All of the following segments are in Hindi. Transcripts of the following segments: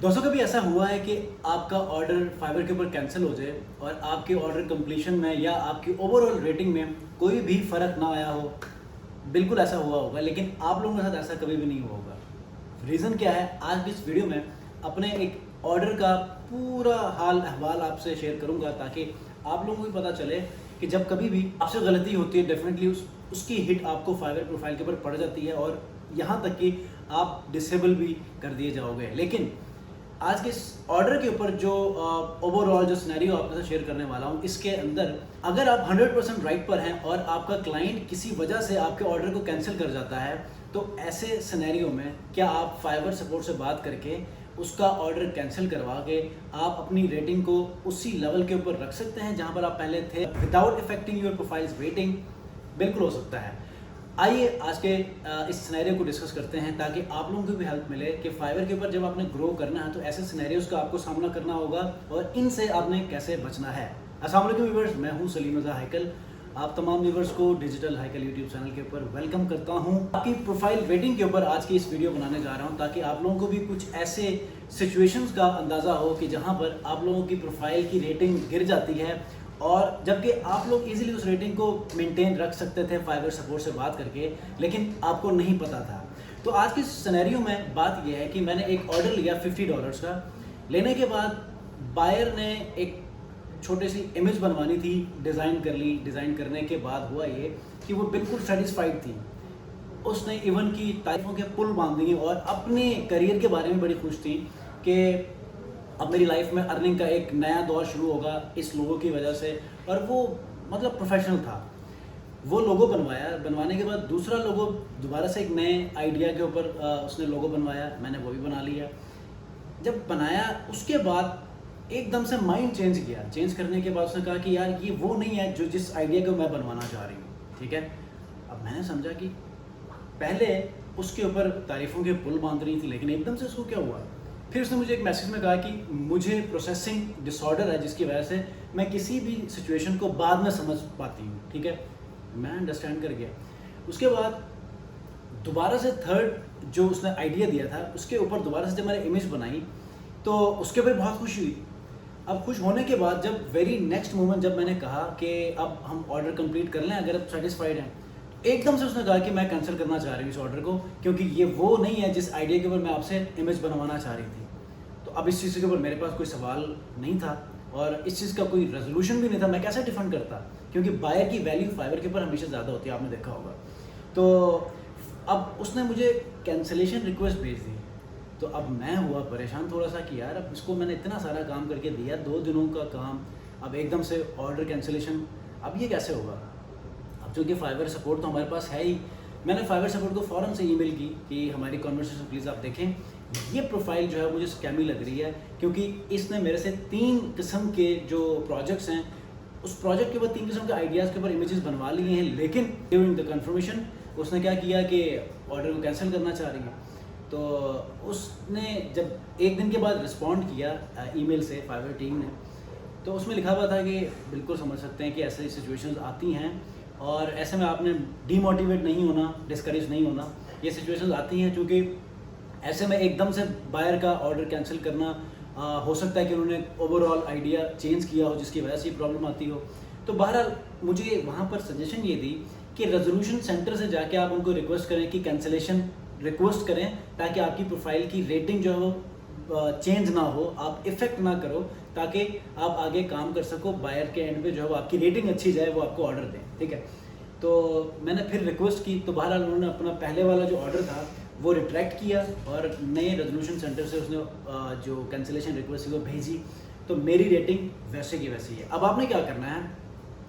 दोस्तों कभी ऐसा हुआ है कि आपका ऑर्डर फाइवर के ऊपर कैंसिल हो जाए और आपके ऑर्डर कंप्लीशन में या आपकी ओवरऑल रेटिंग में कोई भी फ़र्क ना आया हो। बिल्कुल ऐसा हुआ होगा, लेकिन आप लोगों के साथ ऐसा कभी भी नहीं हुआ होगा। रीज़न क्या है, आज की इस वीडियो में अपने एक ऑर्डर का पूरा हाल अहवाल आपसे शेयर करूंगा ताकि आप लोगों को भी पता चले कि जब कभी भी आपसे गलती होती है डेफिनेटली उसकी हिट आपको फाइवर प्रोफाइल के ऊपर पड़ जाती है और यहाँ तक कि आप डिसेबल भी कर दिए जाओगे। लेकिन आज के इस ऑर्डर के ऊपर जो ओवरऑल जो सिनेरियो आपके साथ शेयर करने वाला हूँ, इसके अंदर अगर आप 100% राइट पर हैं और आपका क्लाइंट किसी वजह से आपके ऑर्डर को कैंसिल कर जाता है, तो ऐसे सिनेरियो में क्या आप फाइवर सपोर्ट से बात करके उसका ऑर्डर कैंसिल करवा के आप अपनी रेटिंग को उसी लेवल के ऊपर रख सकते हैं जहाँ पर आप पहले थे without affecting your profiles rating? बिल्कुल हो सकता है। आइए आज के इस सिनेरियो को डिस्कस करते हैं ताकि आप लोगों को भी हेल्प मिले कि फाइवर के ऊपर जब आपने ग्रो करना है तो ऐसे सिनेरियोज का आपको सामना करना होगा और इनसे आपने कैसे बचना है। अस्सलाम वालेकुम व्यूअर्स, मैं हूं सलीम रज़ा हैकल। आप तमाम व्यूअर्स को डिजिटल हैकल यूट्यूब चैनल के ऊपर वेलकम करता हूं। आपकी प्रोफाइल रेटिंग के ऊपर आज की इस वीडियो बनाने जा रहा हूं ताकि आप लोगों को भी कुछ ऐसे सिचुएशंस का अंदाज़ा हो कि जहां पर आप लोगों की प्रोफाइल की रेटिंग गिर जाती है और जबकि आप लोग इजीली उस रेटिंग को मेंटेन रख सकते थे फाइवर सपोर्ट से बात करके, लेकिन आपको नहीं पता था। तो आज की सिनेरियो में बात यह है कि मैंने एक ऑर्डर लिया $50 का। लेने के बाद बायर ने एक छोटी सी इमेज बनवानी थी, डिज़ाइन कर ली। डिज़ाइन करने के बाद हुआ ये कि वो बिल्कुल सेटिस्फाइड थी। उसने इवन की तारीफों के पुल बांध दिए और अपने करियर के बारे में बड़ी खुश थी कि अब मेरी लाइफ में अर्निंग का एक नया दौर शुरू होगा इस लोगो की वजह से। और वो मतलब प्रोफेशनल था। वो लोगो बनवाया, बनवाने के बाद दूसरा लोगो दोबारा से एक नए आइडिया के ऊपर उसने लोगो बनवाया। मैंने वो भी बना लिया। जब बनाया उसके बाद एकदम से माइंड चेंज किया। चेंज करने के बाद उसने कहा कि यार ये वो नहीं है जो जिस आइडिया को मैं बनवाना चाह रही हूँ। ठीक है, अब मैंने समझा कि पहले उसके ऊपर तारीफ़ों के पुल बांध रही थी, लेकिन एकदम से उसको क्या हुआ। फिर उसने मुझे एक मैसेज में कहा कि मुझे प्रोसेसिंग डिसऑर्डर है जिसकी वजह से मैं किसी भी सिचुएशन को बाद में समझ पाती हूँ। ठीक है, मैं अंडरस्टैंड कर गया। उसके बाद दोबारा से थर्ड जो उसने आइडिया दिया था उसके ऊपर दोबारा से जब मैंने इमेज बनाई तो उसके ऊपर बहुत खुशी हुई। अब खुश होने के बाद जब वेरी नेक्स्ट मोमेंट जब मैंने कहा कि अब हम ऑर्डर कंप्लीट कर लें अगर आप सेटिस्फाइड हैं, एकदम से उसने कहा कि मैं कैंसिल करना चाह रही हूँ इस ऑर्डर को, क्योंकि ये वो नहीं है जिस आइडिया के ऊपर मैं आपसे इमेज बनवाना चाह रही थी। तो अब इस चीज़ के ऊपर मेरे पास कोई सवाल नहीं था और इस चीज़ का कोई रेजोल्यूशन भी नहीं था। मैं कैसे डिफेंड करता, क्योंकि बायर की वैल्यू फाइवर के ऊपर हमेशा ज़्यादा होती है, आपने देखा होगा। तो अब उसने मुझे कैंसिलेशन रिक्वेस्ट भेज दी। तो अब मैं हुआ परेशान थोड़ा सा कि यार अब इसको मैंने इतना सारा काम करके दिया, 2 दिनों का काम, अब एकदम से ऑर्डर कैंसिलेशन, अब ये कैसे होगा। अब चूँकि फाइवर सपोर्ट तो हमारे पास है ही, मैंने फाइवर सपोर्ट को फ़ौरन से ईमेल की कि हमारी कन्वर्सेशन प्लीज़ आप देखें, ये प्रोफाइल जो है मुझे स्कैमी लग रही है, क्योंकि इसने मेरे से 3 किस्म के जो प्रोजेक्ट्स हैं उस प्रोजेक्ट के ऊपर 3 किस्म के आइडियाज़ के ऊपर इमेजेस बनवा लिए हैं, लेकिन ड्यूरिंग द कन्फर्मेशन उसने क्या किया कि ऑर्डर को कैंसिल करना चाह रही है। तो उसने जब 1 दिन के बाद रिस्पॉन्ड किया ईमेल से फाइवर टीम ने, तो उसमें लिखा हुआ था कि बिल्कुल समझ सकते हैं कि ऐसी सिचुएशंस आती हैं और ऐसे में आपने डीमोटिवेट नहीं होना, डिस्करेज नहीं होना। ये सिचुएशंस आती हैं क्योंकि ऐसे में एकदम से बायर का ऑर्डर कैंसिल करना हो सकता है कि उन्होंने ओवरऑल आइडिया चेंज किया हो जिसकी वजह से ये प्रॉब्लम आती हो। तो बहरहाल मुझे वहाँ पर सजेशन ये दी कि रेजोल्यूशन सेंटर से जाके आप उनको रिक्वेस्ट करें कि कैंसिलेशन रिक्वेस्ट करें ताकि आपकी प्रोफाइल की रेटिंग जो है वो चेंज ना हो, आप इफ़ेक्ट ना करो, ताकि आप आगे काम कर सको। बायर के एंड पे जो है वो आपकी रेटिंग अच्छी जाए, वो आपको ऑर्डर दें। ठीक है, तो मैंने फिर रिक्वेस्ट की तो बहरहाल उन्होंने अपना पहले वाला जो ऑर्डर था वो रिट्रैक्ट किया और नए रेजोल्यूशन सेंटर से उसने जो कैंसिलेशन रिक्वेस्ट थी वो भेजी। तो मेरी रेटिंग वैसे की वैसी है। अब आपने क्या करना है,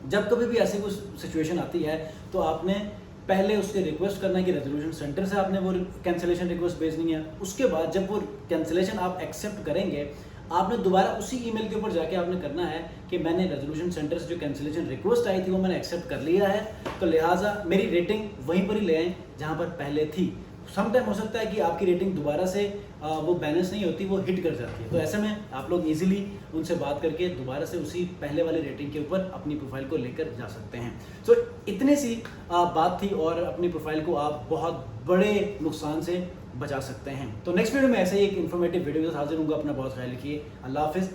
जब कभी भी ऐसी कोई सिचुएशन आती है तो आपने पहले उससे रिक्वेस्ट करना है कि रेजोल्यूशन सेंटर से आपने वो कैंसिलेशन रिक्वेस्ट भेजनी है। उसके बाद जब वो कैंसिलेशन आप एक्सेप्ट करेंगे, आपने दोबारा उसी ईमेल के ऊपर जाके आपने करना है कि मैंने रेजोल्यूशन सेंटर से जो कैंसिलेशन रिक्वेस्ट आई थी वो मैंने एक्सेप्ट कर लिया है, तो लिहाजा मेरी रेटिंग वहीं पर ही ले आएँ जहाँ पर पहले थी। समटाइम हो सकता है कि आपकी रेटिंग दोबारा से वो बैलेंस नहीं होती, वो हिट कर जाती है। तो ऐसे में आप लोग इजीली उनसे बात करके दोबारा से उसी पहले वाले रेटिंग के ऊपर अपनी प्रोफाइल को लेकर जा सकते हैं। इतनी सी बात थी और अपनी प्रोफाइल को आप बहुत बड़े नुकसान से बचा सकते हैं। तो नेक्स्ट वीडियो में ऐसे ही एक इन्फॉर्मेटिव वीडियो के साथ हाजिर होऊंगा। अपना बहुत ख्याल रखिए। अल्लाह हाफिज़।